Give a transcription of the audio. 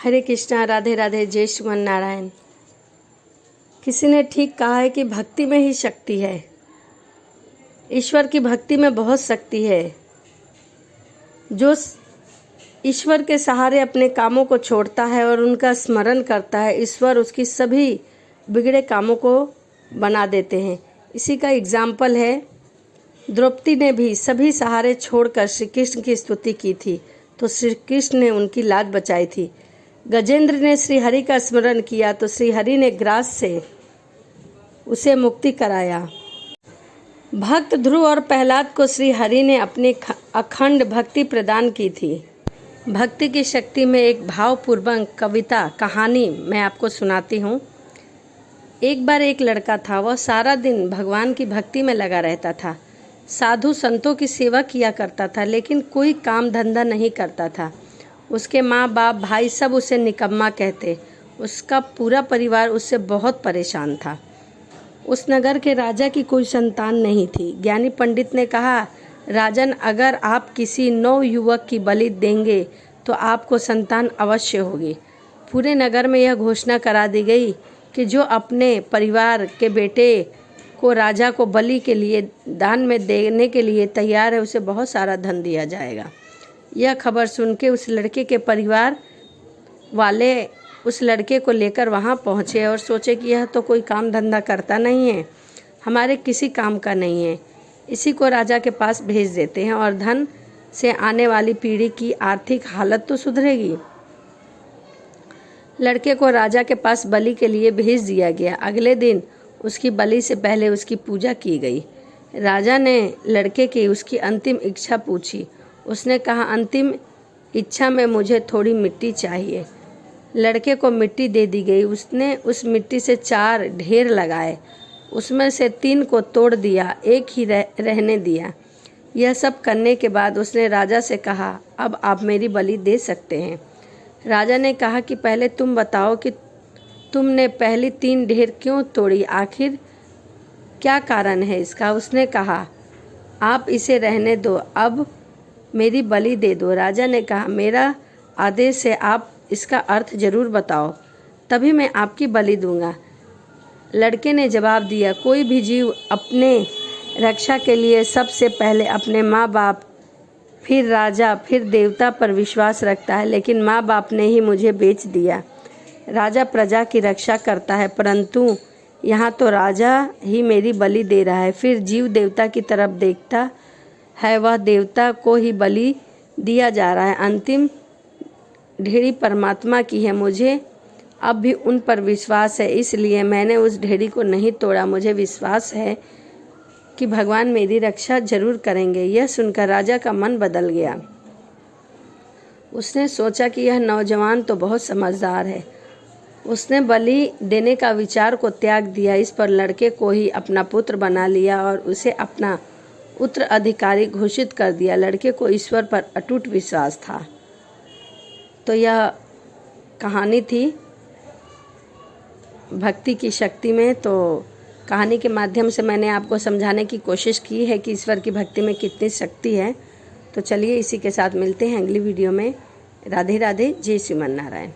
हरे कृष्णा, राधे राधे, जय श्रीमन नारायण। किसी ने ठीक कहा है कि भक्ति में ही शक्ति है। ईश्वर की भक्ति में बहुत शक्ति है। जो ईश्वर के सहारे अपने कामों को छोड़ता है और उनका स्मरण करता है, ईश्वर उसकी सभी बिगड़े कामों को बना देते हैं। इसी का एग्जाम्पल है, द्रौपदी ने भी सभी सहारे छोड़कर श्री कृष्ण की स्तुति की थी तो श्री कृष्ण ने उनकी लाज बचाई थी। गजेंद्र ने श्री हरि का स्मरण किया तो श्री हरि ने ग्रास से उसे मुक्ति कराया। भक्त ध्रुव और प्रहलाद को श्री हरि ने अपनी अखंड भक्ति प्रदान की थी। भक्ति की शक्ति में एक भावपूर्वक कविता कहानी मैं आपको सुनाती हूँ। एक बार एक लड़का था, वह सारा दिन भगवान की भक्ति में लगा रहता था। साधु संतों की सेवा किया करता था, लेकिन कोई काम धंधा नहीं करता था। उसके माँ बाप भाई सब उसे निकम्मा कहते। उसका पूरा परिवार उससे बहुत परेशान था। उस नगर के राजा की कोई संतान नहीं थी। ज्ञानी पंडित ने कहा, राजन, अगर आप किसी नौ युवक की बलि देंगे तो आपको संतान अवश्य होगी। पूरे नगर में यह घोषणा करा दी गई कि जो अपने परिवार के बेटे को राजा को बलि के लिए दान में देने के लिए तैयार है, उसे बहुत सारा धन दिया जाएगा। यह खबर सुन के उस लड़के के परिवार वाले उस लड़के को लेकर वहाँ पहुँचे और सोचे कि यह तो कोई काम धंधा करता नहीं है, हमारे किसी काम का नहीं है, इसी को राजा के पास भेज देते हैं और धन से आने वाली पीढ़ी की आर्थिक हालत तो सुधरेगी। लड़के को राजा के पास बलि के लिए भेज दिया गया। अगले दिन उसकी बलि से पहले उसकी पूजा की गई। राजा ने लड़के की उसकी अंतिम इच्छा पूछी। उसने कहा, अंतिम इच्छा में मुझे थोड़ी मिट्टी चाहिए। लड़के को मिट्टी दे दी गई। उसने उस मिट्टी से 4 ढेर लगाए, उसमें से 3 को तोड़ दिया, एक ही रहने दिया। यह सब करने के बाद उसने राजा से कहा, अब आप मेरी बलि दे सकते हैं। राजा ने कहा कि पहले तुम बताओ कि तुमने पहली 3 ढेर क्यों तोड़ी, आखिर क्या कारण है इसका। उसने कहा, आप इसे रहने दो, अब मेरी बलि दे दो। राजा ने कहा, मेरा आदेश है, आप इसका अर्थ जरूर बताओ, तभी मैं आपकी बलि दूंगा। लड़के ने जवाब दिया, कोई भी जीव अपने रक्षा के लिए सबसे पहले अपने माँ बाप, फिर राजा, फिर देवता पर विश्वास रखता है, लेकिन माँ बाप ने ही मुझे बेच दिया। राजा प्रजा की रक्षा करता है, परंतु यहाँ तो राजा ही मेरी बलि दे रहा है। फिर जीव देवता की तरफ देखता है, वह देवता को ही बलि दिया जा रहा है। अंतिम ढेरी परमात्मा की है, मुझे अब भी उन पर विश्वास है, इसलिए मैंने उस ढेरी को नहीं तोड़ा। मुझे विश्वास है कि भगवान मेरी रक्षा जरूर करेंगे। यह सुनकर राजा का मन बदल गया। उसने सोचा कि यह नौजवान तो बहुत समझदार है। उसने बलि देने का विचार को त्याग दिया। इस पर लड़के को ही अपना पुत्र बना लिया और उसे अपना उत्तराधिकारी घोषित कर दिया। लड़के को ईश्वर पर अटूट विश्वास था। तो यह कहानी थी भक्ति की शक्ति में। तो कहानी के माध्यम से मैंने आपको समझाने की कोशिश की है कि ईश्वर की भक्ति में कितनी शक्ति है। तो चलिए, इसी के साथ मिलते हैं अगली वीडियो में। राधे राधे, जय श्रीमन नारायण।